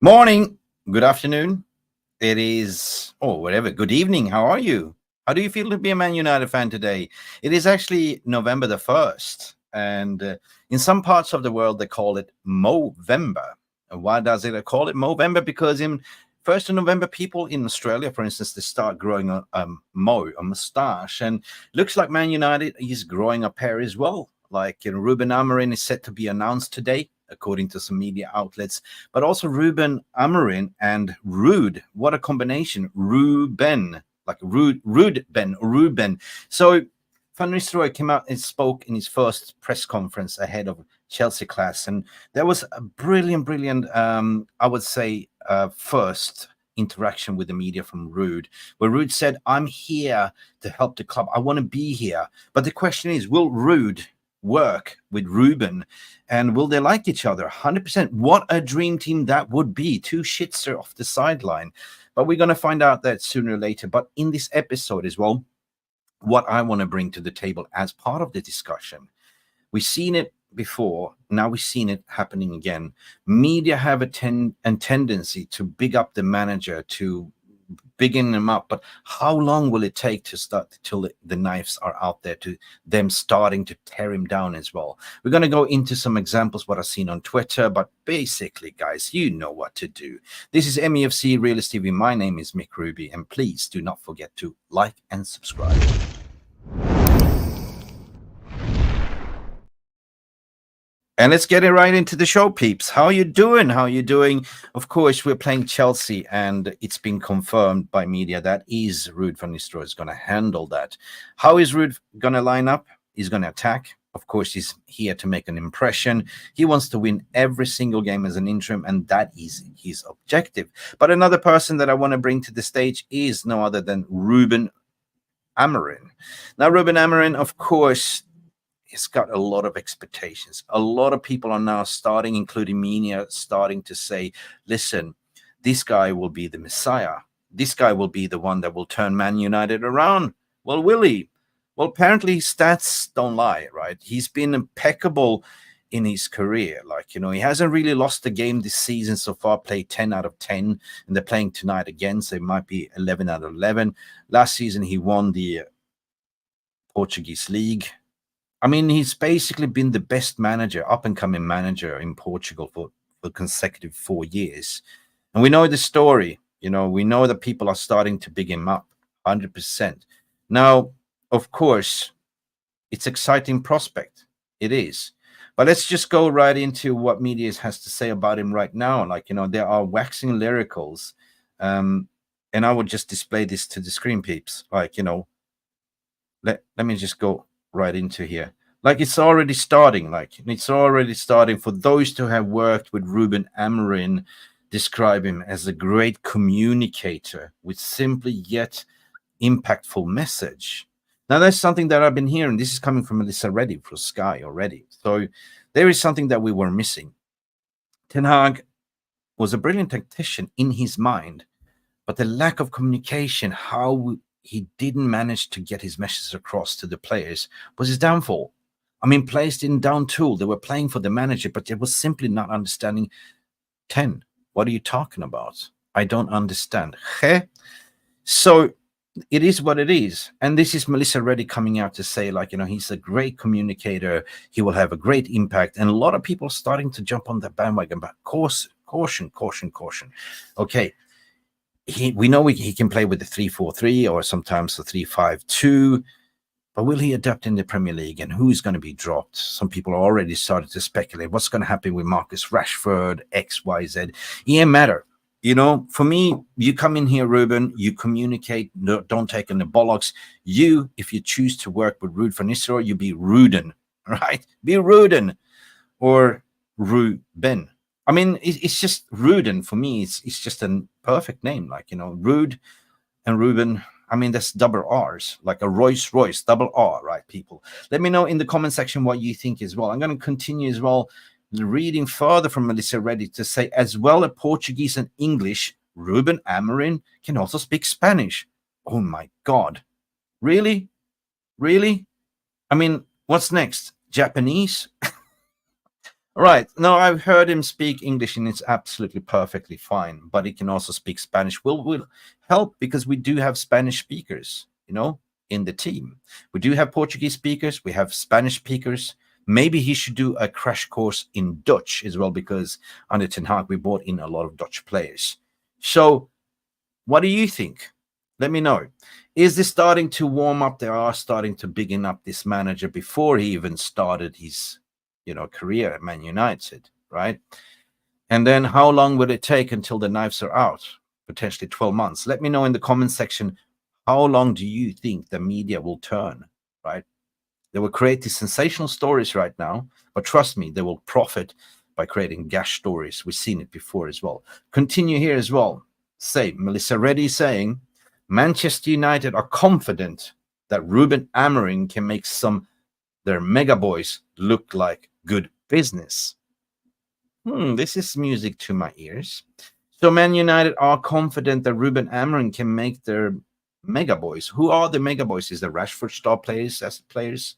Morning, good afternoon. It is, whatever. Good evening. How are you? How do you feel to be a Man United fan today? It is actually November the 1st, and in some parts of the world, they call it Movember. And why does it call it Movember? Because in 1st of November, people in Australia, for instance, they start growing a moustache, and looks like Man United is growing a pair as well. Like Ruben Amorin is set to be announced today, according to some media outlets, but also Ruben Amorin and Ruud. What a combination. Ruben, like Ruben. So Van Nistelrooy came out and spoke in his first press conference ahead of Chelsea class. And there was a brilliant, I would say, first interaction with the media from Ruud, where Ruud said, I'm here to help the club. I want to be here. But the question is, will Ruud work with Ruben, and will they like each other? 100%. What a dream team that would be. Two shitster off the sideline. But we're going to find out that sooner or later. But in this episode as well, what I want to bring to the table as part of the discussion, we've seen it before, now we've seen it happening again. Media have a tendency to big up the manager, to bigging them up, but how long will it take to start till the knives are out there, to them starting to tear him down as well? We're going to go into some examples what I've seen on Twitter, but basically, guys, you know what to do. This is Mufc Realist TV. My name is Mick Ruby, and please do not forget to like and subscribe. And let's get it right into the show, peeps. How you doing? How you doing? Of course, we're playing Chelsea, and it's been confirmed by media that is Ruud van Nistelrooy is going to handle that. How is Ruud going to line up? He's going to attack. Of course, he's here to make an impression. He wants to win every single game as an interim, and that is his objective. But another person that I want to bring to the stage is no other than Ruben Amorin. Now, Ruben Amorin, of course, it's got a lot of expectations. A lot of people are now starting, including media, starting to say, listen, this guy will be the Messiah. This guy will be the one that will turn Man United around. Well, will he? Well, apparently his stats don't lie, right? He's been impeccable in his career. Like, he hasn't really lost a game this season so far, played 10 out of 10, and they're playing tonight again, so it might be 11 out of 11. Last season, he won the Portuguese league. I mean, he's basically been the best manager, up-and-coming manager in Portugal for consecutive 4 years. And we know the story. We know that people are starting to big him up, 100%. Now, of course, it's an exciting prospect. It is. But let's just go right into what media has to say about him right now. Like, there are waxing lyricals. And I would just display this to the screen, peeps. Like, let me just go right into here. Like, it's already starting. For those who have worked with Ruben Amorin, describe him as a great communicator with simply yet impactful message. Now, that's something that I've been hearing. This is coming from Melissa Reddy for Sky already. So there is something that we were missing. Ten Hag was a brilliant tactician in his mind, but the lack of communication, how he didn't manage to get his message across to the players, was his downfall. I mean, players didn't down tool. They were playing for the manager, but they were simply not understanding. 10, what are you talking about? I don't understand. So it is what it is. And this is Melissa Reddy coming out to say, like, he's a great communicator. He will have a great impact. And a lot of people are starting to jump on the bandwagon, but caution. Okay. We know he can play with the 3-4-3 or sometimes the 3-5-2, but will he adapt in the Premier League, and who's going to be dropped? Some people are already started to speculate what's going to happen with Marcus Rashford, X, Y, Z. It doesn't matter. For me, you come in here, Ruben, you communicate, don't take in the bollocks. If you choose to work with Ruud van Nistelrooy, you be Ruden, right? Be Ruden or Ruben. I mean, it's just Ruden for me. It's just a perfect name. Like, Ruud and Ruben. I mean, that's double R's, like a Rolls Royce, double R, right, people? Let me know in the comment section what you think as well. I'm going to continue as well, reading further from Melissa Reddy to say, as well as Portuguese and English, Ruben Amorin can also speak Spanish. Oh, my God. Really? I mean, what's next? Japanese? Right. No, I've heard him speak English and it's absolutely perfectly fine, but he can also speak Spanish. Will help because we do have Spanish speakers, in the team. We do have Portuguese speakers, we have Spanish speakers. Maybe he should do a crash course in Dutch as well, because under Ten Hag, we brought in a lot of Dutch players. So what do you think? Let me know. Is this starting to warm up? They are starting to bigging up this manager before he even started his career at Man United, right? And then how long will it take until the knives are out? Potentially 12 months. Let me know in the comment section, how long do you think the media will turn, right? They will create these sensational stories right now, but trust me, they will profit by creating gash stories. We've seen it before as well. Continue here as well. Say, Melissa Reddy saying, Manchester United are confident that Ruben Amorim can make their mega boys look like good business. This is music to my ears. So Man United are confident that Ruben Amorim can make their mega boys. Who are the mega boys? Is the Rashford star players as players?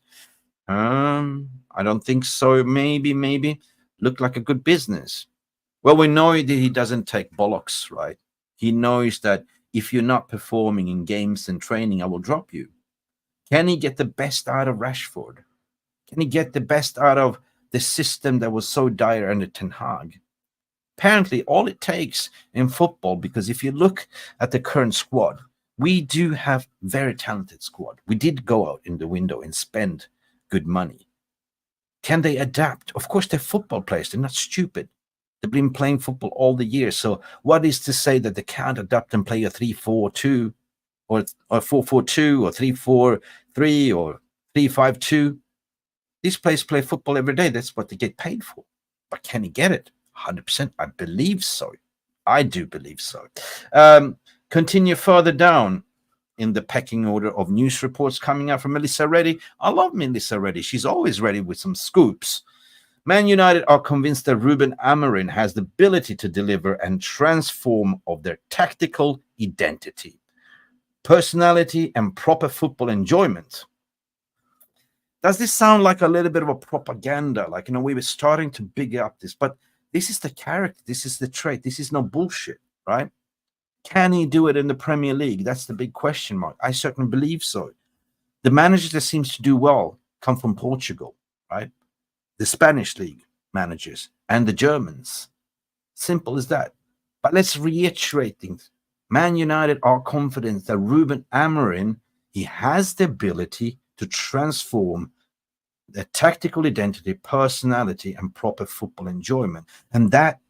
I don't think so. Maybe look like a good business. Well, we know that he doesn't take bollocks, right? He knows that if you're not performing in games and training, I will drop you. Can he get the best out of Rashford? Can he get the best out of the system that was so dire under Ten Hag? Apparently, all it takes in football, because if you look at the current squad, we do have very talented squad. We did go out in the window and spend good money. Can they adapt? Of course, they're football players. They're not stupid. They've been playing football all the years. So what is to say that they can't adapt and play a 3-4-2 or 4-4-2 or 3-4-3 or 3-5-2? These players play football every day. That's what they get paid for. But can he get it? 100%. I believe so. I do believe so. Continue further down in the pecking order of news reports coming out from Melissa Reddy. I love Melissa Reddy. She's always ready with some scoops. Man United are convinced that Ruben Amorim has the ability to deliver and transform of their tactical identity, personality, and proper football enjoyment. Does this sound like a little bit of a propaganda? Like, we were starting to big up this, but this is the character. This is the trait. This is no bullshit, right? Can he do it in the Premier League? That's the big question mark. I certainly believe so. The managers that seems to do well come from Portugal, right? The Spanish league managers and the Germans. Simple as that. But let's reiterate things. Man United are confident that Ruben Amorim, he has the ability to transform the tactical identity, personality, and proper football enjoyment. And that,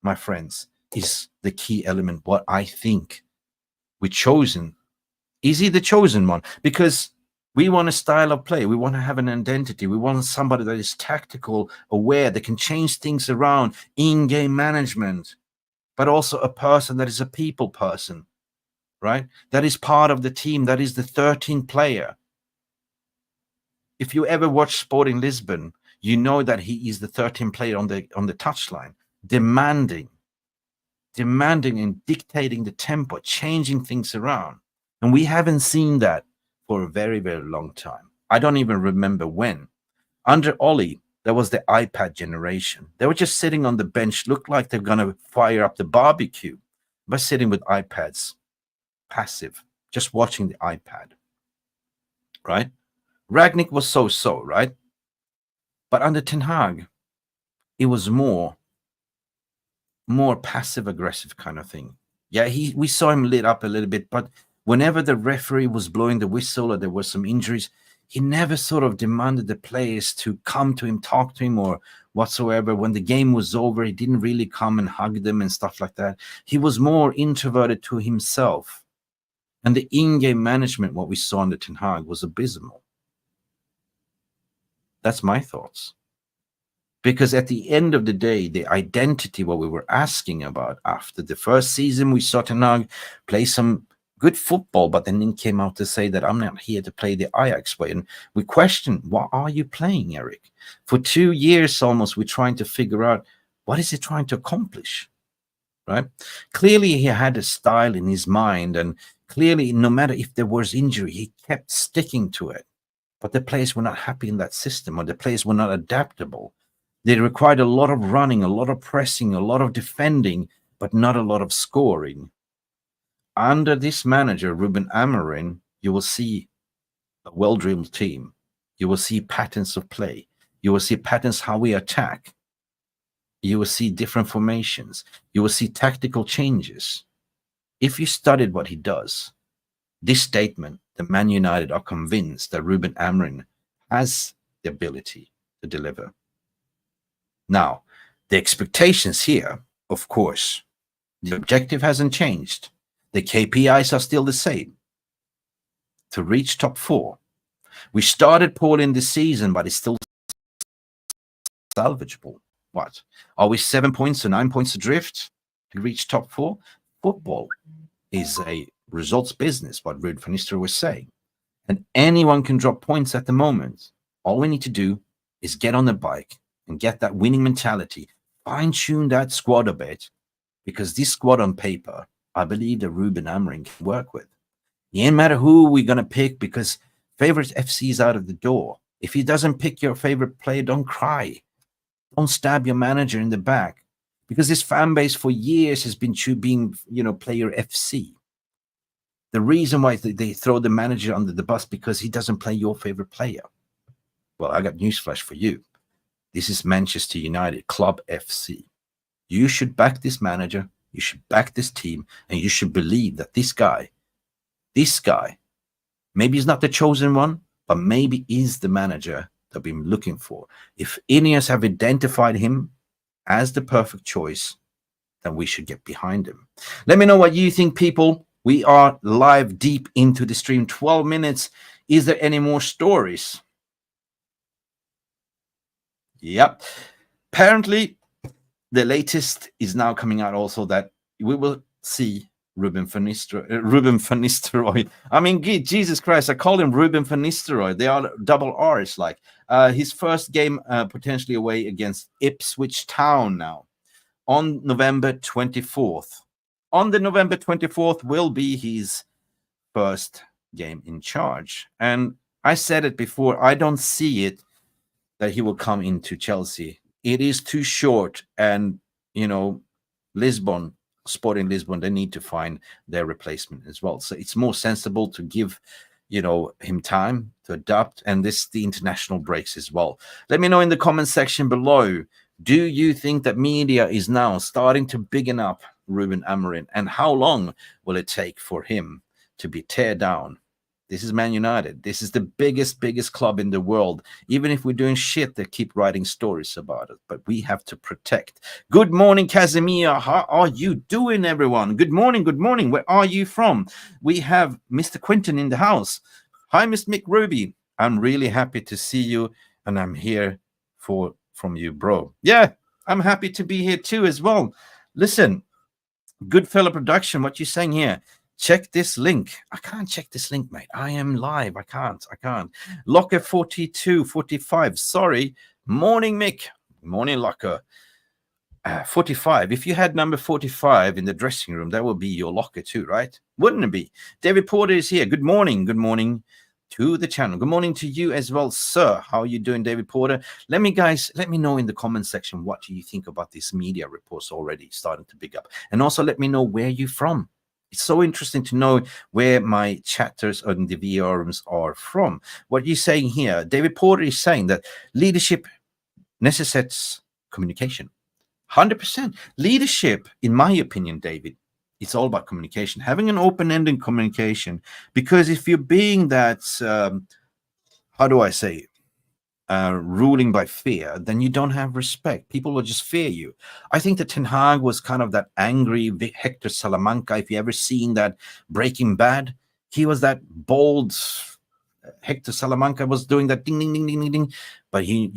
my friends, is the key element. What I think we're chosen. Is he the chosen one? Because we want a style of play. We want to have an identity. We want somebody that is tactical, aware, that can change things around, in-game management, but also a person that is a people person, right? That is part of the team. That is the 13th player. If you ever watch Sporting Lisbon, you know that he is the 13th player on the touchline, demanding and dictating the tempo, changing things around. And we haven't seen that for a very, very long time. I don't even remember when. Under Ollie, there was the iPad generation. They were just sitting on the bench, looked like they're going to fire up the barbecue, but sitting with iPads, passive, just watching the iPad, right? Ragnick was so-so, right? But under Ten Hag, it was more passive-aggressive kind of thing. Yeah, we saw him lit up a little bit, but whenever the referee was blowing the whistle or there were some injuries, he never sort of demanded the players to come to him, talk to him or whatsoever. When the game was over, he didn't really come and hug them and stuff like that. He was more introverted to himself. And the in-game management, what we saw under Ten Hag, was abysmal. That's my thoughts. Because at the end of the day, the identity, what we were asking about after the first season, we saw Ten Hag play some good football, but then he came out to say that I'm not here to play the Ajax way. And we questioned, what are you playing, Eric? For 2 years almost, we're trying to figure out, what is he trying to accomplish, right? Clearly, he had a style in his mind, and clearly, no matter if there was injury, he kept sticking to it. But the players were not happy in that system, or the players were not adaptable. They required a lot of running, a lot of pressing, a lot of defending, but not a lot of scoring. Under this manager, Ruben Amorin, you will see a well-drilled team. You will see patterns of play. You will see patterns how we attack. You will see different formations. You will see tactical changes. If you studied what he does, this statement, the Man United are convinced that Ruben Amorim has the ability to deliver. Now, the expectations here, of course, the objective hasn't changed. The KPIs are still the same. To reach top 4. We started poorly in this season, but it's still salvageable. What? Are we 7 points or 9 points adrift to reach top 4? Football is a results business, what Ruud Van Nistelrooy was saying. And anyone can drop points at the moment. All we need to do is get on the bike and get that winning mentality, fine-tune that squad a bit, because this squad on paper, I believe that Ruben Amorim can work with. It ain't matter who we're going to pick, because favorite FC is out of the door. If he doesn't pick your favorite player, don't cry. Don't stab your manager in the back, because this fan base for years has been being, player FC. The reason why they throw the manager under the bus because he doesn't play your favorite player. Well, I got newsflash for you. This is Manchester United, Club FC. You should back this manager, you should back this team, and you should believe that this guy, maybe he's not the chosen one, but maybe is the manager that we've been looking for. If Ineos have identified him as the perfect choice, then we should get behind him. Let me know what you think, people. We are live deep into the stream, 12 minutes. Is there any more stories? Yep. Apparently, the latest is now coming out also that we will see Ruben Van Nistelrooy. I mean, Jesus Christ, I call him Ruben Van Nistelrooy. They are double R's. Like his first game potentially away against Ipswich Town now on November 24th. On the November 24th will be his first game in charge. And I said it before, I don't see it that he will come into Chelsea. It is too short. And, Lisbon, Sporting Lisbon, they need to find their replacement as well. So it's more sensible to give, him time to adapt. And the international breaks as well. Let me know in the comment section below. Do you think that media is now starting to biggin up Ruben Amorim, and how long will it take for him to be teared down? This is Man United. This is the biggest club in the world. Even if we're doing shit, they keep writing stories about it, but we have to protect. Good morning, Casimir. How are you doing, everyone? Good morning. Where are you from? We have Mr. Quinton in the house. Hi, Mr. Mick Ruby. I'm really happy to see you, and I'm here from you, bro. Yeah, I'm happy to be here too as well. Listen, Goodfellow Production, what you saying here? Check this link. I can't check this link, mate. I am live. I can't. Locker 4245. Sorry. Morning, Mick. Morning, Locker. 45. If you had number 45 in the dressing room, that would be your locker too, right? Wouldn't it be? David Porter is here. Good morning. Good morning to the channel. Good morning to you as well, sir. How are you doing, David Porter? Let me know in the comment section, what do you think about these media reports already starting to big up? And also let me know where you're from. It's so interesting to know where my chatters and the VR rooms are from. What you're saying here, David Porter is saying that leadership necessitates communication. 100%. Leadership, in my opinion, David, it's all about communication, having an open-ended communication. Because if you're being that, how do I say, ruling by fear, then you don't have respect. People will just fear you. I think that Ten Hag was kind of that angry Hector Salamanca. If you ever seen that Breaking Bad, he was that bold Hector Salamanca, was doing that ding, ding, ding, ding, ding, ding. But he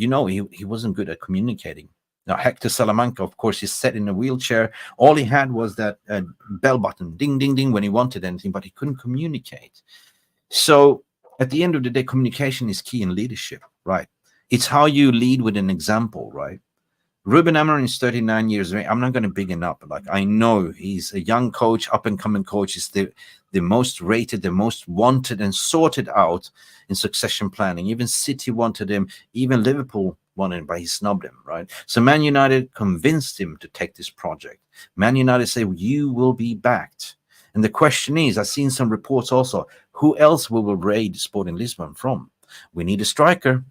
wasn't good at communicating. Now, Hector Salamanca, of course, is set in a wheelchair. All he had was that bell button, ding, ding, ding, when he wanted anything, but he couldn't communicate. So at the end of the day, communication is key in leadership, right? It's how you lead with an example, right? Ruben Amorim is 39 years old. I'm not going to big him up. Like, I know he's a young coach, up-and-coming coach. He's the most rated, the most wanted and sorted out in succession planning. Even City wanted him. Even Liverpool wanted, but he snubbed him, right? So Man United convinced him to take this project. Man United say, you will be backed. And the question is, I've seen some reports also, who else will we raid Sporting Lisbon from? We need a striker,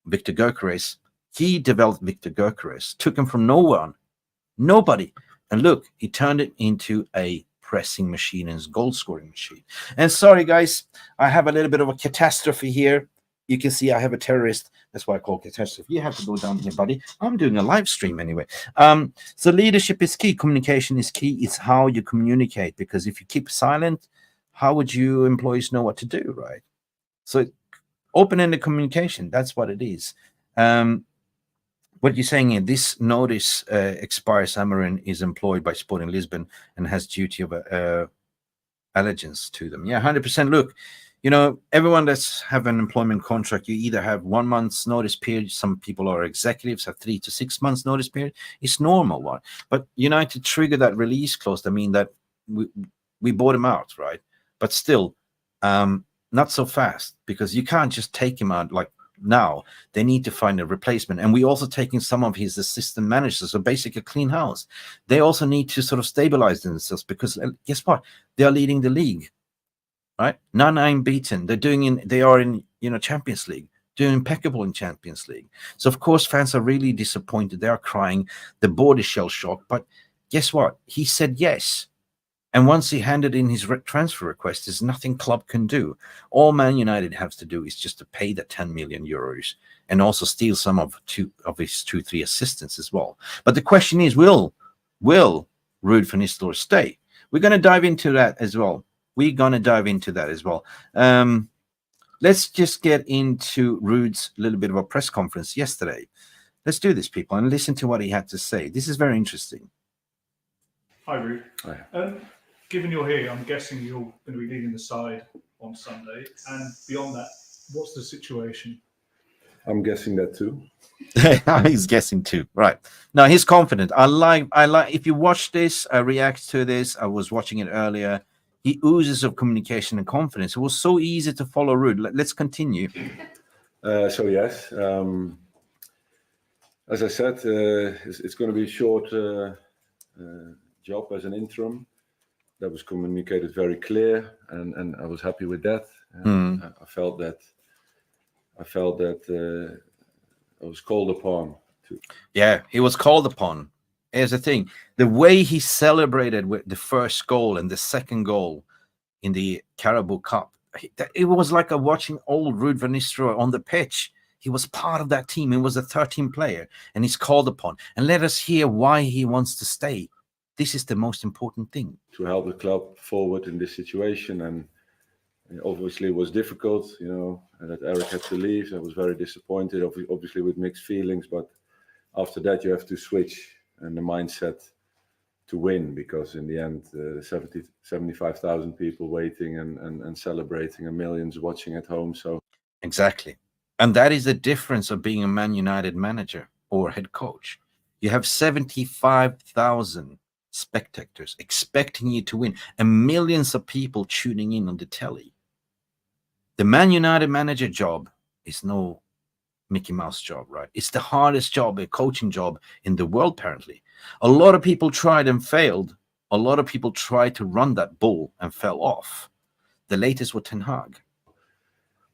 Victor Gyökeres. He developed Victor Gyökeres, took him from no one, nobody. And look, he turned it into a pressing machine and goal scoring machine. And sorry, guys, I have a little bit of a catastrophe here. You can see I have a terrorist. That's why I call it catastrophe. You have to go down here, buddy. I'm doing a live stream anyway. So leadership is key. Communication is key. It's how you communicate, because if you keep silent, how would you employees know what to do, right? So open-ended communication, that's what it is. What you're saying here, this notice expires. Amorin is employed by Sporting Lisbon and has duty of allegiance to them. Yeah, 100%. Look, you know, everyone that's have an employment contract, you either have 1 month's notice period. Some people are executives, have 3 to 6 months notice period. It's normal one. But United trigger that release clause. I mean that we bought him out, right? But still, not so fast, because you can't just take him out like now. They need to find a replacement. And we also taking some of his assistant managers, so basically a clean house. They also need to sort of stabilize themselves, because guess what? They are leading the league, right? None unbeaten. They are in, you know, Champions League, doing impeccable in Champions League. So of course fans are really disappointed. They are crying. The board is shell shocked. But guess what? He said yes. And once he handed in his transfer request, there's nothing club can do. All Man United has to do is just to pay the 10 million euros and also steal some of his 2-3 assistants as well. But the question is, will Ruud van Nistelrooy stay? We're going to dive into that as well. Let's just get into Ruud's little bit of a press conference yesterday. Let's do this, people, and listen to what he had to say. This is very interesting. Hi, Ruud. Hi. Given you're here, I'm guessing you're going to be leading the side on Sunday. And beyond that, what's the situation? I'm guessing that too. He's guessing too, right? No, he's confident. I like. If you watch this, I react to this. I was watching it earlier. He oozes of communication and confidence. It was so easy to follow Ruud. Let's continue. So yes, as I said, it's going to be a short job as an interim. That was communicated very clear, and I was happy with that. I felt that I was called upon to. Yeah, he was called upon. Here's the thing: the way he celebrated with the first goal and the second goal in the Carabao Cup, it was like watching old Ruud van Nistelrooy on the pitch. He was part of that team. He was a 13th player, and he's called upon. And let us hear why he wants to stay. This is the most important thing. To help the club forward in this situation, and obviously it was difficult, you know, that Eric had to leave. I was very disappointed, obviously with mixed feelings, but after that you have to switch and the mindset to win, because in the end 75,000 people waiting and celebrating and millions watching at home. So exactly. And that is the difference of being a Man United manager or head coach. You have 75,000 spectators expecting you to win and millions of people tuning in on the telly. The Man United manager job is no Mickey Mouse job, right? It's the hardest job, a coaching job in the world, apparently. A lot of people tried and failed. A lot of people tried to run that bull and fell off. The latest was Ten Hag.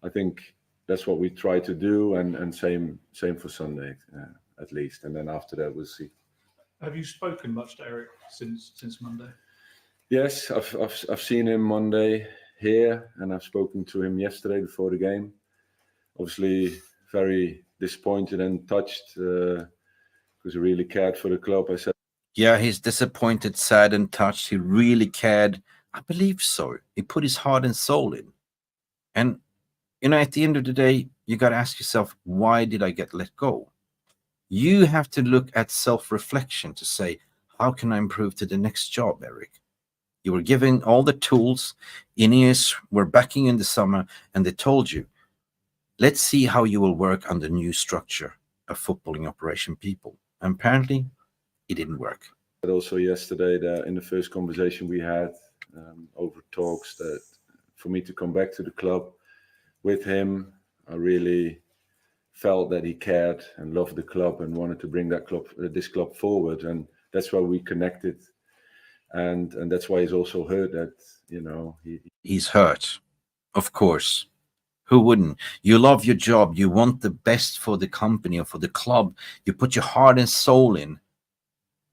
I think that's what we try to do, and same for Sunday, at least. And then after that, we'll see. Have you spoken much to Eric since Monday? Yes, I've seen him Monday here, and I've spoken to him yesterday before the game. Obviously, very disappointed and touched because he really cared for the club. I said, yeah, he's disappointed, sad, and touched. He really cared. I believe so. He put his heart and soul in. And, you know, at the end of the day, you got to ask yourself, why did I get let go? You have to look at self-reflection to say, how can I improve to the next job, Eric? You were given all the tools. Ineos were backing in the summer, and they told you, let's see how you will work on the new structure of footballing operation people. And apparently, it didn't work. But also yesterday, in the first conversation we had over talks, that for me to come back to the club with him, I really felt that he cared and loved the club and wanted to bring that club, this club forward, and that's why we connected, and that's why he's also heard that, you know, He's hurt, of course. Who wouldn't? You love your job. You want the best for the company or for the club. You put your heart and soul in.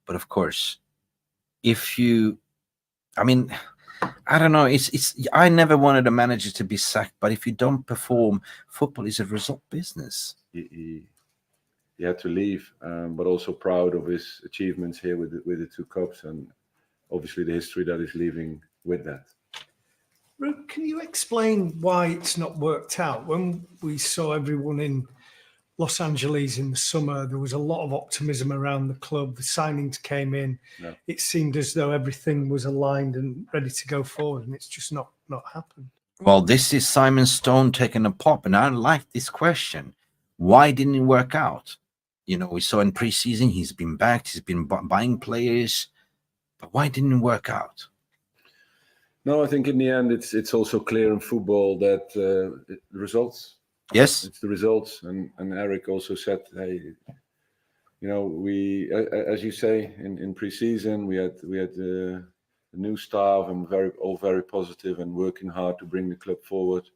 But of course, if you, I mean, I don't know. It's. I never wanted a manager to be sacked, but if you don't perform, football is a result business. he had to leave, but also proud of his achievements here with the 2 cups, and obviously the history that is leaving with that. Ruud, can you explain why it's not worked out? When we saw everyone in Los Angeles in the summer, there was a lot of optimism around the club. The signings came in. Yeah. It seemed as though everything was aligned and ready to go forward, and it's just not happened. Well, this is Simon Stone taking a pop, and I like this question. Why didn't it work out? You know, we saw in preseason he's been backed, he's been buying players, but why didn't it work out? No, I think in the end it's also clear in football that the results. Yes, It's the results, and Eric also said, hey, you know, we, as you say, in pre-season we had the new staff, and all very positive and working hard to bring the club forward.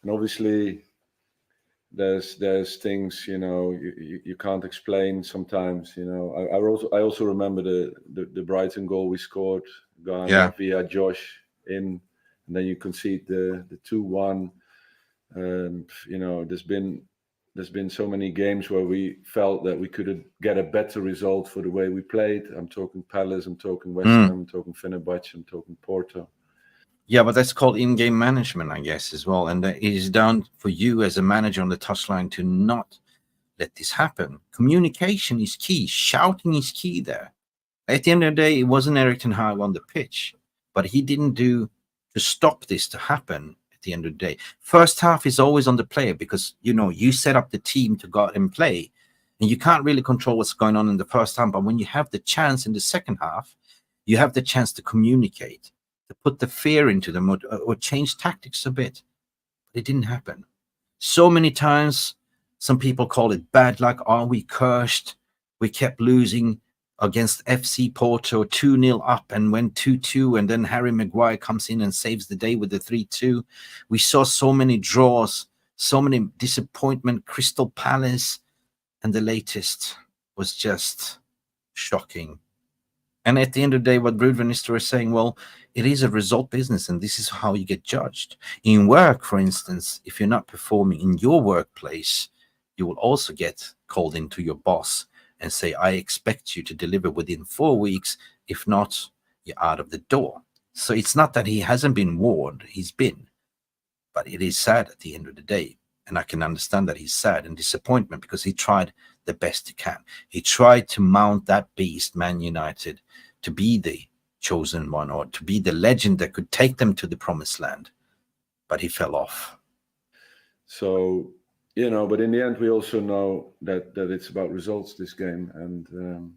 And obviously, there's things, you know, you can't explain sometimes. You know, I also remember the Brighton goal we scored, via Josh in, and then you concede the 2-1. You know, there's been so many games where we felt that we could get a better result for the way we played. I'm talking Palace, I'm talking West Ham, I'm talking Fenerbahce, I'm talking Porto. yeah, but that's called in-game management, I guess, as well. And it is down for you as a manager on the touchline to not let this happen. Communication is key. Shouting is key there. At the end of the day, it wasn't Erik ten Hag on the pitch, but he didn't do to stop this to happen. At the end of the day, first half is always on the player, because you know you set up the team to go out and play, and you can't really control what's going on in the first half. But when you have the chance in the second half, you have the chance to communicate, to put the fear into them, or change tactics a bit. But it didn't happen. So many times, some people call it bad luck. Are we cursed? We kept losing against FC Porto 2-0 up and went 2-2, and then Harry Maguire comes in and saves the day with the 3-2. We saw so many draws, so many disappointment. Crystal Palace, and the latest was just shocking. And at the end of the day, what Ruud Van Nistelrooy is saying, well, it is a result business, and this is how you get judged. In work, for instance, if you're not performing in your workplace, you will also get called into your boss and say, I expect you to deliver within 4 weeks. If not, you're out of the door. So it's not that he hasn't been warned. He's been. But it is sad at the end of the day. And I can understand that he's sad and disappointment, because he tried the best he can. He tried to mount that beast, Man United, to be the chosen one, or to be the legend that could take them to the promised land. But he fell off. So, you know, but in the end, we also know that it's about results, this game, and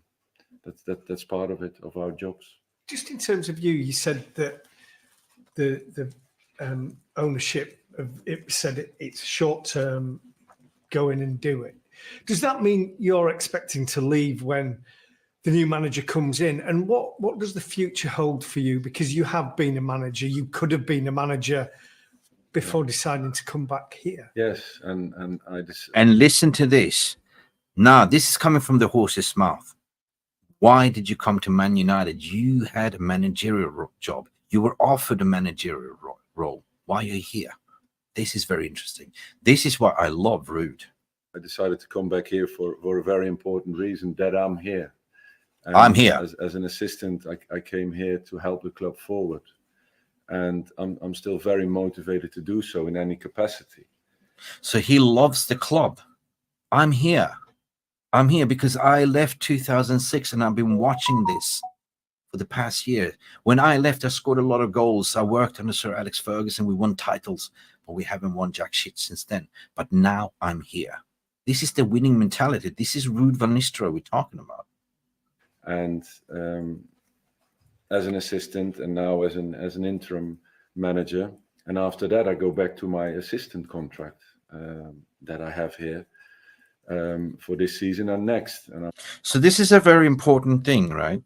that's part of it, of our jobs. Just in terms of you, you said that the ownership of it said it's short term, go in and do it. Does that mean you're expecting to leave when the new manager comes in? And what does the future hold for you? Because you have been a manager, you could have been a manager before deciding to come back here. Yes, and I just... And listen to this. Now, this is coming from the horse's mouth. Why did you come to Man United? You had a managerial job. You were offered a managerial role. Why are you here? This is very interesting. This is what I love, Ruud. I decided to come back here for a very important reason, that I'm here. And I'm here. As an assistant, I came here to help the club forward. And I'm still very motivated to do so in any capacity. So he loves the club. I'm here. I'm here because I left 2006, and I've been watching this for the past year. When I left, I scored a lot of goals. I worked under Sir Alex Ferguson. We won titles, but we haven't won jack shit since then. But now I'm here. This is the winning mentality. This is Ruud Van Nistelrooy we're talking about. And as an assistant, and now as an interim manager, and after that I go back to my assistant contract that I have here. for this season and next. And So this is a very important thing, right?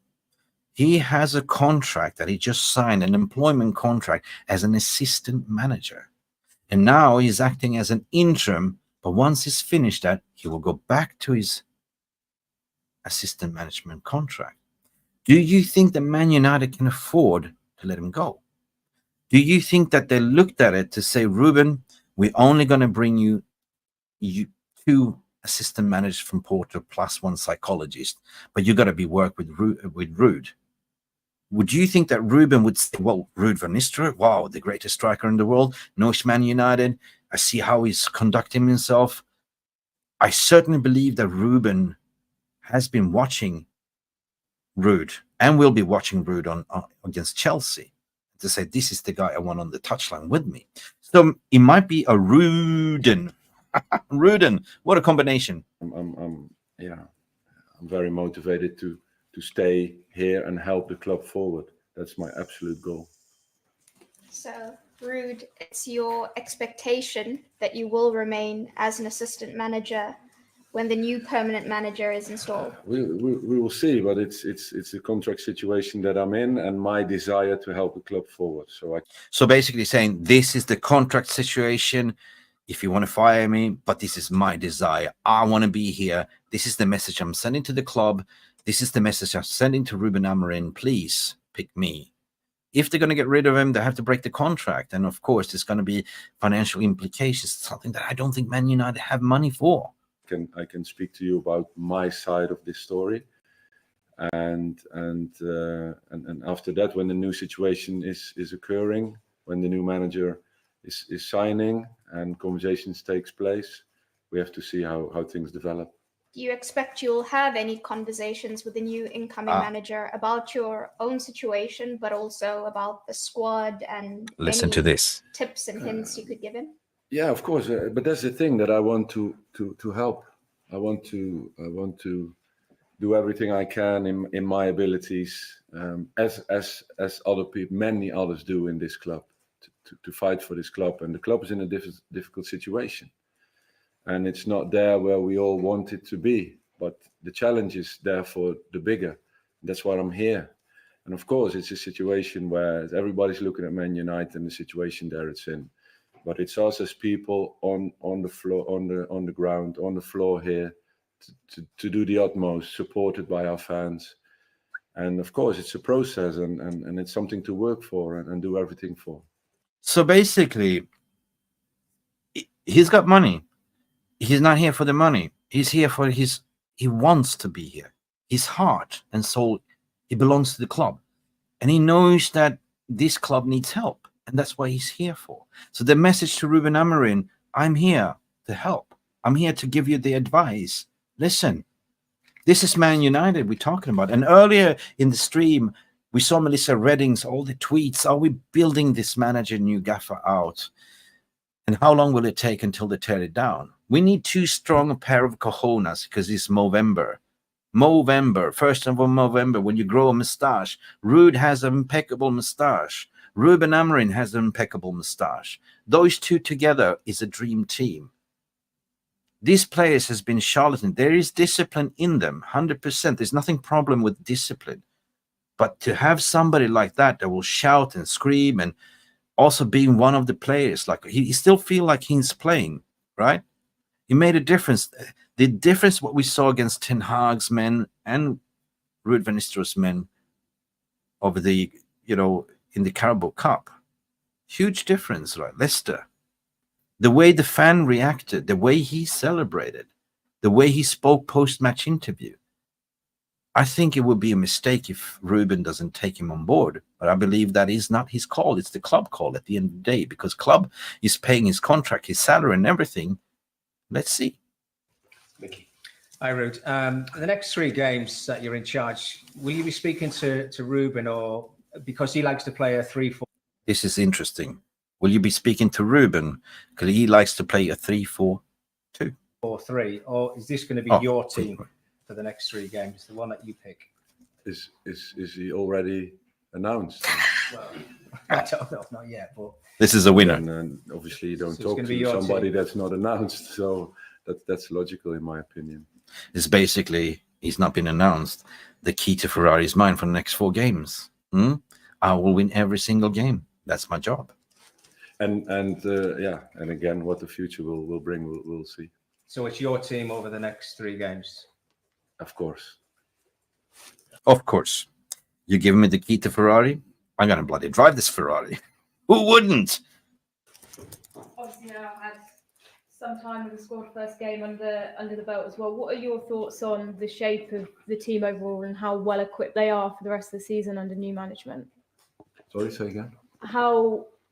He has a contract that he just signed, an employment contract as an assistant manager. And now he's acting as an interim, but once he's finished that, he will go back to his assistant management contract. Do you think that Man United can afford to let him go? Do you think that they looked at it to say, Ruben, we're only going to bring you 2 assistant managers from Porto plus 1 psychologist, but you got to be work with Ruud? Would you think that Ruben would say, well, Ruud Van Nistelrooy, wow, the greatest striker in the world, knows Man United, I see how he's conducting himself. I certainly believe that Ruben has been watching Ruud and will be watching Ruud on against Chelsea to say, this is the guy I want on the touchline with me. So it might be a Ruden. Ruden, what a combination. I'm very motivated to stay here and help the club forward. That's my absolute goal. So, Ruud, it's your expectation that you will remain as an assistant manager when the new permanent manager is installed? We will see, but it's a contract situation that I'm in, and my desire to help the club forward. So basically saying, this is the contract situation. If you want to fire me, but this is my desire. I want to be here. This is the message I'm sending to the club. This is the message I'm sending to Ruben Amorin. Please pick me. If they're going to get rid of him, they have to break the contract. And of course, there's going to be financial implications, something that I don't think Man United have money for. I can speak to you about my side of this story. And after that, when the new situation is occurring, when the new manager is signing and conversations takes place, we have to see how things develop. Do you expect you'll have any conversations with the new incoming manager about your own situation, but also about the squad and listen to this tips and hints you could give him? Yeah, of course. But that's the thing that I want to help. I want to do everything I can in my abilities, as other people, many others do in this club, to fight for this club. And the club is in a difficult situation. And it's not there where we all want it to be, but the challenge is therefore the bigger. That's why I'm here. And of course, it's a situation where everybody's looking at Man United and the situation there it's in. But it's us as people on the floor, on the ground, on the floor here, to do the utmost, supported by our fans. And of course, it's a process, and it's something to work for and do everything for. So basically, he's got money. He's not here for the money. He's here for he wants to be here. His heart and soul, he belongs to the club. And he knows that this club needs help. And that's what he's here for. So the message to Ruben Amorin, I'm here to help. I'm here to give you the advice. Listen, this is Man United we're talking about. And earlier in the stream, we saw Melissa Redding's, all the tweets. Are we building this manager, new gaffer out? And how long will it take until they tear it down? We need too strong a pair of cojones because it's Movember. Movember, 1st of November, when you grow a moustache. Ruud has an impeccable moustache. Ruben Amorin has an impeccable moustache. Those two together is a dream team. These players has been charlatan. There is discipline in them, 100%. There's nothing problem with discipline. But to have somebody like that will shout and scream and also being one of the players, like he still feel like he's playing, right? He made a difference. The difference what we saw against Ten Hag's men and Ruud Van Nistelrooy's men over the, in the Carabao Cup. Huge difference, right? Leicester. The way the fan reacted, the way he celebrated, the way he spoke post-match interview. I think it would be a mistake if Ruben doesn't take him on board. But I believe that is not his call. It's the club call at the end of the day, because club is paying his contract, his salary and everything. Let's see. Mickey. Hi, Ruud. The next 3 games that you're in charge, will you be speaking to Ruben, or because he likes to play a 3-4? This is interesting. Will you be speaking to Ruben because he likes to play a 3-4-2? 4-3, or is this going to be your team for the next 3 games, the one that you pick? Is he already announced? Well, I don't know, not yet, but this is a winner. And obviously, you don't So talk to somebody that's not announced. So that's logical in my opinion. It's basically, he's not been announced. The key to Ferrari is mine for the next 4 games. I will win every single game. That's my job. And again, what the future will bring, we'll see. So it's your team over the next 3 games. Of course. Of course. You give me the key to Ferrari, I'm going to bloody drive this Ferrari. Who wouldn't? Obviously now had some time with the squad first game under the belt as well. What are your thoughts on the shape of the team overall and how well equipped they are for the rest of the season under new management? Sorry, say again.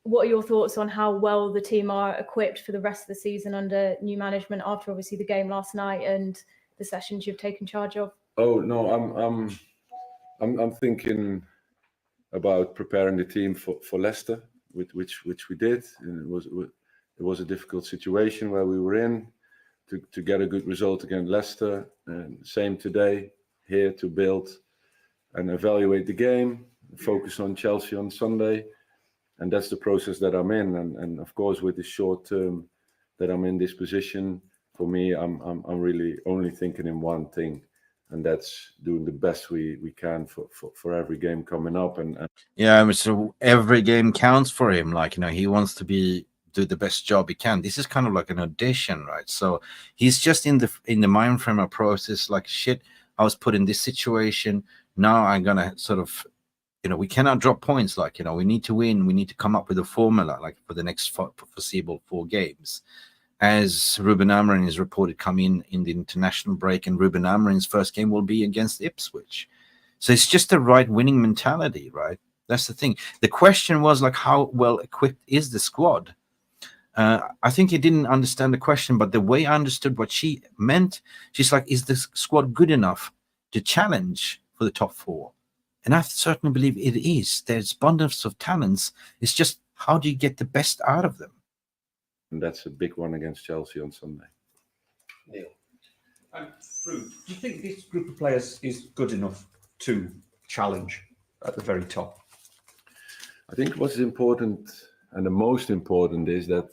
What are your thoughts on how well the team are equipped for the rest of the season under new management after obviously the game last night and the sessions you've taken charge of? Oh no, I'm thinking about preparing the team for Leicester, which we did. And it was a difficult situation where we were in to get a good result against Leicester. And same today, here to build and evaluate the game, focus on Chelsea on Sunday. And that's the process that I'm in. And of course, with the short term that I'm in this position, for me, I'm really only thinking in one thing, and that's doing the best we can for every game coming up. And Yeah, so every game counts for him. Like, he wants to do the best job he can. This is kind of like an audition, right? So he's just in the mind frame of process, like, shit, I was put in this situation. Now I'm gonna sort of, we cannot drop points. Like, we need to win. We need to come up with a formula, like, for the next foreseeable 4 games. As Ruben Amorin is reported come in the international break, and Ruben Amorin's first game will be against Ipswich. So it's just the right winning mentality, right? That's the thing. The question was, like, how well equipped is the squad? I think he didn't understand the question, but the way I understood what she meant, she's like, is the squad good enough to challenge for the top 4? And I certainly believe it is. There's abundance of talents. It's just, how do you get the best out of them? And that's a big one against Chelsea on Sunday. Neil. Ruud, do you think this group of players is good enough to challenge at the very top? I think what's important and the most important is that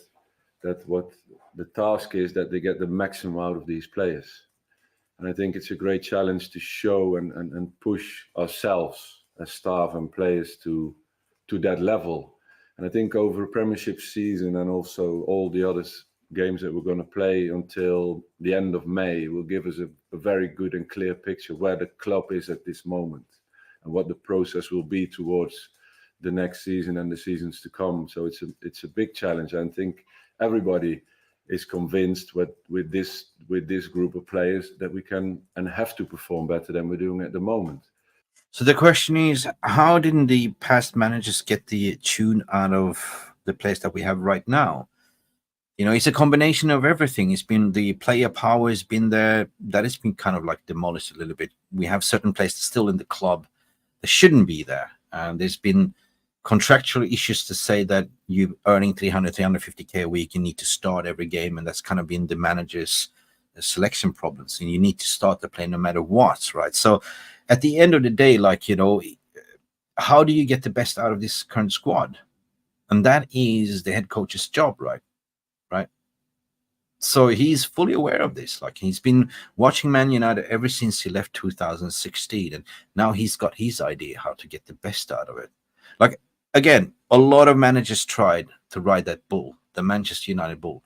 what the task is, that they get the maximum out of these players. And I think it's a great challenge to show and push ourselves as staff and players to that level. And I think over a Premiership season and also all the other games that we're going to play until the end of May will give us a very good and clear picture where the club is at this moment and what the process will be towards the next season and the seasons to come. So it's a big challenge. I think everybody is convinced with this group of players that we can and have to perform better than we're doing at the moment. So the question is, how didn't the past managers get the tune out of the players that we have right now? It's a combination of everything. It's been the player power has been there. That has been kind of like demolished a little bit. We have certain players still in the club that shouldn't be there. And there's been contractual issues to say that you earning 350K a week, you need to start every game. And that's kind of been the manager's selection problems. And you need to start the play no matter what, right? So at the end of the day, like, how do you get the best out of this current squad? And that is the head coach's job, right? So he's fully aware of this. Like, he's been watching Man United ever since he left 2016. And now he's got his idea how to get the best out of it. Like, again, a lot of managers tried to ride that bull, the Manchester United bull.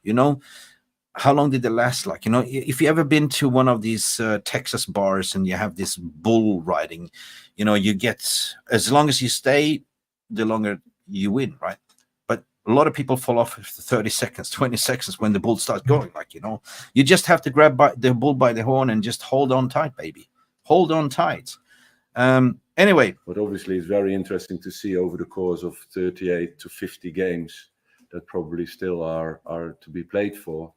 How long did it last? Like, if you ever been to one of these Texas bars and you have this bull riding, you get, as long as you stay, the longer you win, right? But a lot of people fall off after 30 seconds, 20 seconds when the bull starts going. Like, you just have to grab the bull by the horn and just hold on tight, baby. Hold on tight. Anyway. But obviously it's very interesting to see over the course of 38 to 50 games that probably still are to be played for.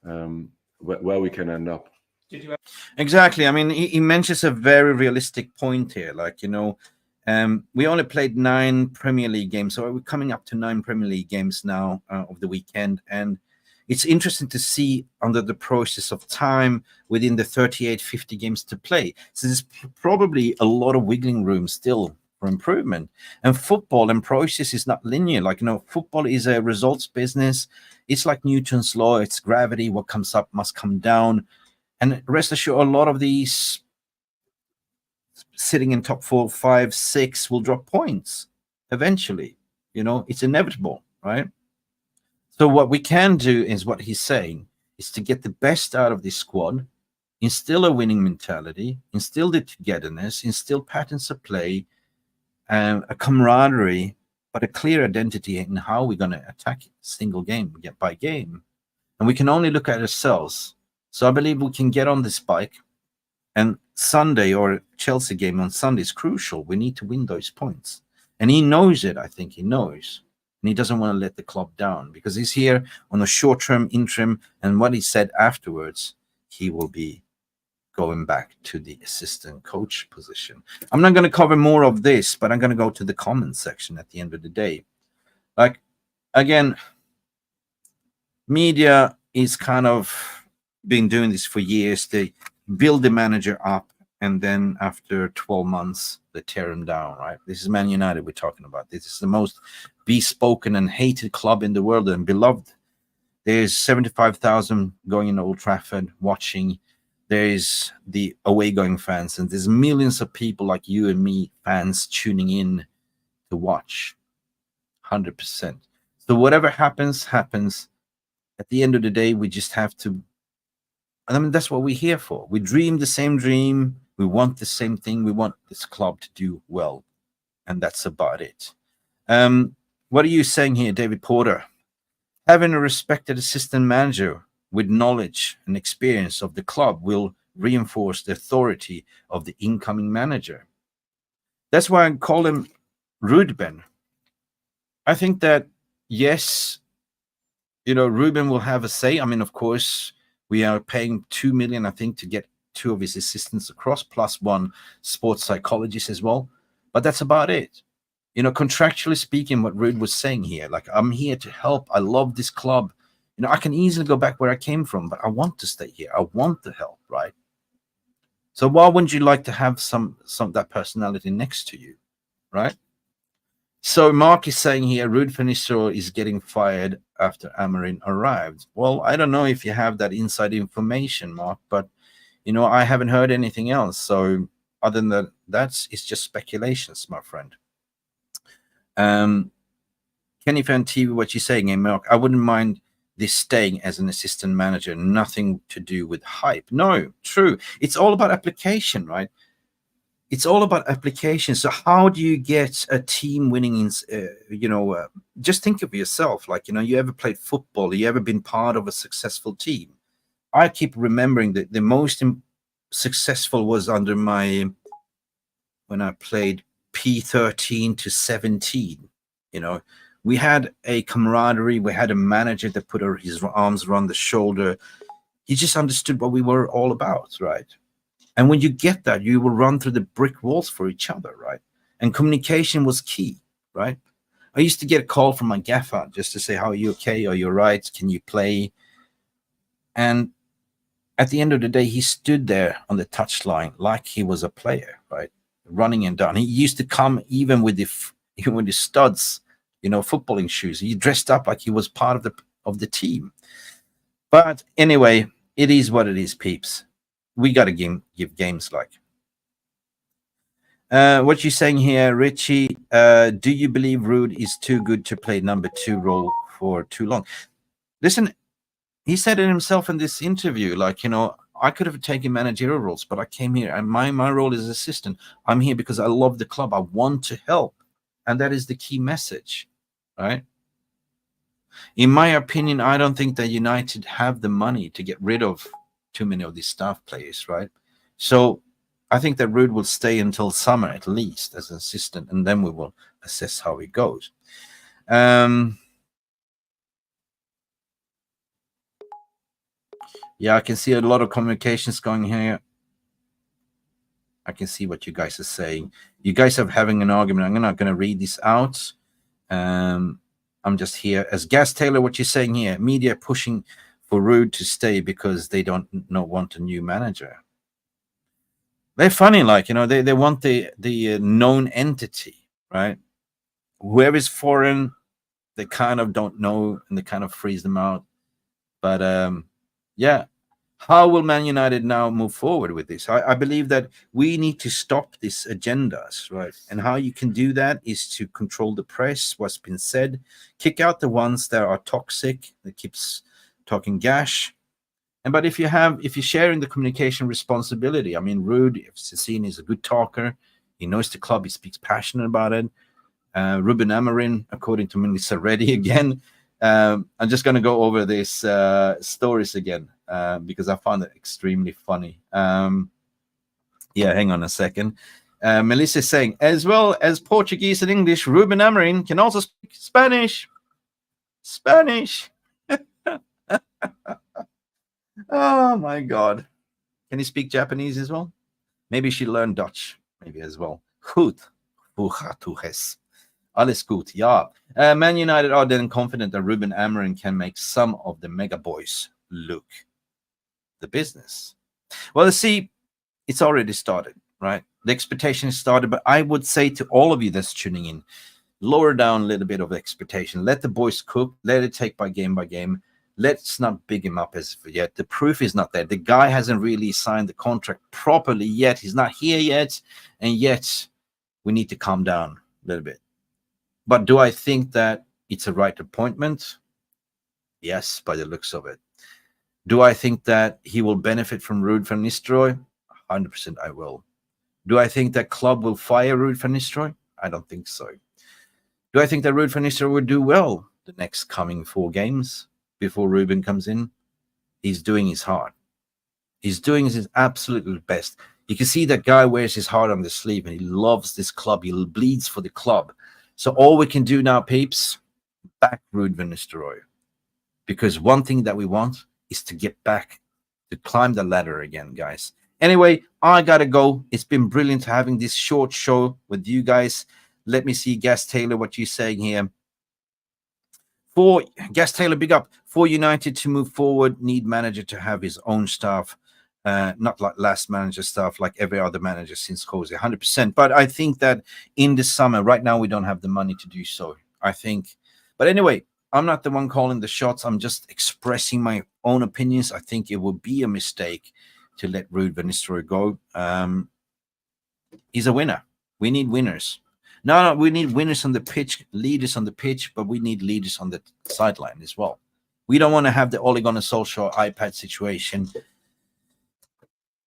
Where we can end up. Exactly. I mean, he mentions a very realistic point here. Like, we only played 9 Premier League games, so we're coming up to 9 Premier League games now of the weekend, and it's interesting to see under the process of time within the 38-50 games to play. So there's probably a lot of wiggling room still for improvement. And football and process is not linear. Like, football is a results business. It's like Newton's law. It's gravity. What comes up must come down. And rest assured, a lot of these sitting in top 4, 5, 6 will drop points eventually. It's inevitable, right? So what we can do is what he's saying is to get the best out of this squad, instill a winning mentality, instill the togetherness, instill patterns of play, a camaraderie, but a clear identity in how we're going to attack single game by game. And we can only look at ourselves. So I believe we can get on this bike, and Sunday or Chelsea game on Sunday is crucial. We need to win those points. And he knows it. I think he knows. And he doesn't want to let the club down because he's here on a short-term interim. And what he said afterwards, he will be going back to the assistant coach position. I'm not going to cover more of this, but I'm going to go to the comments section at the end of the day. Like, again, media is kind of been doing this for years. They build the manager up, and then after 12 months, they tear him down, right? This is Man United we're talking about. This is the most bespoken and hated club in the world and beloved. There's 75,000 going in Old Trafford watching. There's the away-going fans, and there's millions of people like you and me, fans, tuning in to watch. 100%. So whatever happens, happens. At the end of the day, we just have to, I mean, that's what we're here for. We dream the same dream. We want the same thing. We want this club to do well. And that's about it. What are you saying here, David Porter? Having a respected assistant manager with knowledge and experience of the club will reinforce the authority of the incoming manager. That's why I call him Ruben. I think that, yes, Ruben will have a say. I mean, of course, we are paying 2 million, I think, to get 2 of his assistants across, plus 1 sports psychologist as well. But that's about it. Contractually speaking, what Ruud was saying here, like, I'm here to help. I love this club. I can easily go back where I came from, but I want to stay here. I want the help, right? So why wouldn't you like to have some that personality next to you, right? So Mark is saying here, Ruud Van Nistelrooy is getting fired after Amorim arrived. Well, I don't know if you have that inside information, Mark, but, I haven't heard anything else. So other than that, it's just speculations, my friend. Kenny Fan TV, what you're saying, hey, Mark, I wouldn't mind this staying as an assistant manager, nothing to do with hype. No, true. It's all about application, right? It's all about application. So how do you get a team winning? Just think of yourself. Like, you ever played football? You ever been part of a successful team? I keep remembering that the most successful was under when I played P13 to 17. We had a camaraderie. We had a manager that put his arms around the shoulder. He just understood what we were all about, right? And when you get that, you will run through the brick walls for each other, right? And communication was key, right? I used to get a call from my gaffer just to say, how are you okay? Are you all right? Can you play? And at the end of the day, he stood there on the touchline like he was a player, right? Running and down. He used to come even with the studs, footballing shoes. He dressed up like he was part of the team. But anyway, it is what it is, peeps. We got to give games like. What you saying here, Richie? Do you believe Ruud is too good to play number 2 role for too long? Listen, he said it himself in this interview. Like, I could have taken managerial roles, but I came here, and my role is assistant. I'm here because I love the club. I want to help, and that is the key message, right? In my opinion, I don't think that United have the money to get rid of too many of these staff players, right? So I think that Ruud will stay until summer at least as an assistant, and then we will assess how it goes. Yeah, I can see a lot of communications going here. I can see what you guys are saying. You guys are having an argument. I'm not going to read this out. I'm just here as Gas Taylor. What you're saying here? Media pushing for Ruud to stay because they don't want a new manager. they're funny, like, you know, they want the known entity, right? Whoever is foreign, they kind of don't know, and they kind of freeze them out. But yeah, how will Man United now move forward with this? I believe that we need to stop these agendas, right? And how you can do that is to control the press, what's been said, kick out the ones that are toxic, that keeps talking gash. And but if you're sharing the communication responsibility, I mean, Ruud, if Cecine is a good talker, he knows the club, he speaks passionate about it. Ruben Amorin, according to Melissa Reddy again. I'm just going to go over these stories again because I found it extremely funny. Yeah, hang on a second. Melissa is saying, as well as Portuguese and English, Ruben Amorin can also speak Spanish. Spanish. Oh my God. Can he speak Japanese as well? Maybe she learned Dutch, maybe as well. Goed. Alles gut, ja. Man United are then confident that Ruben Amorim can make some of the mega boys look the business. Well, see, it's already started, right? The expectation is started, but I would say to all of you that's tuning in, lower down a little bit of expectation. Let the boys cook. Let it take by game. Let's not big him up as of yet. The proof is not there. The guy hasn't really signed the contract properly yet. He's not here yet. And yet we need to calm down a little bit. But do I think that it's a right appointment? Yes, by the looks of it. Do I think that he will benefit from Ruud van Nistelrooy? 100% I will. Do I think that club will fire Ruud van Nistelrooy? I don't think so. Do I think that Ruud van Nistelrooy will do well the next coming 4 games before Ruben comes in? He's doing his heart. He's doing his absolute best. You can see that guy wears his heart on the sleeve and he loves this club. He bleeds for the club. So all we can do now, peeps, back Ruud van Nistelrooy. Because one thing that we want is to get back, to climb the ladder again, guys. Anyway, I got to go. It's been brilliant having this short show with you guys. Let me see, Gas Taylor, what you're saying here. For Gas Taylor, big up. For United to move forward, need manager to have his own staff. Not like last manager stuff, like every other manager since Jose, 100%. But I think that in the summer, right now, we don't have the money to do so, I think. But anyway, I'm not the one calling the shots. I'm just expressing my own opinions. I think it would be a mistake to let Ruud van Nistelrooy go. He's a winner. We need winners. No, we need winners on the pitch, leaders on the pitch, but we need leaders on the sideline as well. We don't want to have the Ole Gunnar Solskjaer iPad situation.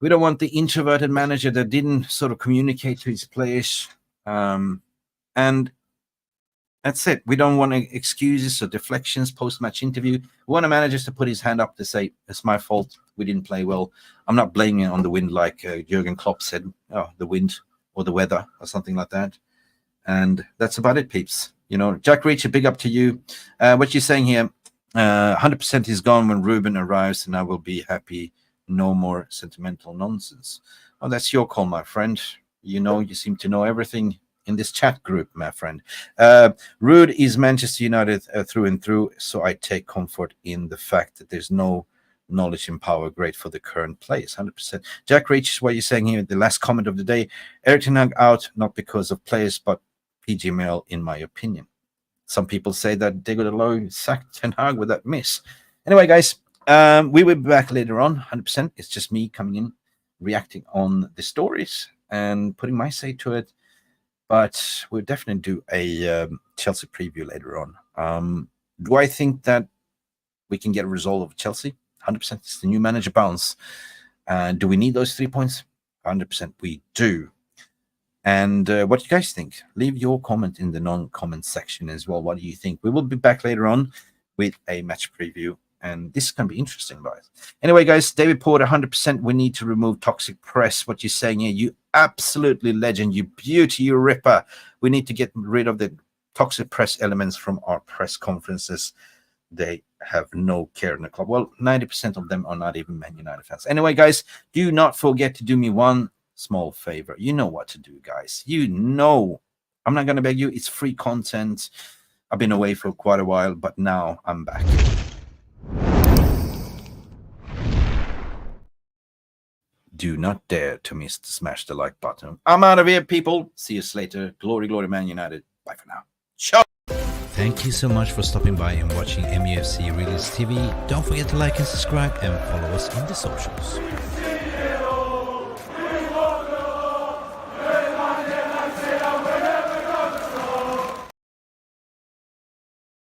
We don't want the introverted manager that didn't sort of communicate to his players. And that's it. We don't want excuses or deflections post-match interview. We want a manager to put his hand up to say, it's my fault. We didn't play well. I'm not blaming it on the wind like Jurgen Klopp said, oh, the wind or the weather or something like that. And that's about it, peeps. You know, Jack Reacher, big up to you. What you're saying here, 100% is gone when Ruben arrives, and I will be happy. No more sentimental nonsense. Oh, that's your call, my friend. You know, you seem to know everything in this chat group, my friend. Ruud is Manchester United through and through, so I take comfort in the fact that there's no knowledge and power great for the current players, 100%. Jack Reach, what you're saying here, the last comment of the day, Erik ten Hag out, not because of players, but PGML, in my opinion. Some people say that Diego de Lo sacked Ten Hag with that miss. Anyway, guys, we will be back later on, 100%. It's just me coming in, reacting on the stories and putting my say to it. But we'll definitely do a Chelsea preview later on. Do I think that we can get a result of Chelsea? 100%. It's the new manager bounce. Do we need those 3 points? 100% we do. And what do you guys think? Leave your comment in the non-comment section as well. What do you think? We will be back later on with a match preview. And this is going to be interesting, guys. Anyway, guys, David Porter, 100%. We need to remove toxic press. What you're saying here, you absolutely legend, you beauty, you ripper. We need to get rid of the toxic press elements from our press conferences. They have no care in the club. Well, 90% of them are not even Man United fans. Anyway, guys, do not forget to do me one small favor. You know what to do, guys. You know. I'm not going to beg you. It's free content. I've been away for quite a while, but now I'm back. do not dare to miss to smash the like button. I'm out of here, people. See you later. Glory, glory, Man United. Bye for now. Ciao. Thank you so much for stopping by and watching MUFC Realist TV. Don't forget to like and subscribe and follow us on the socials.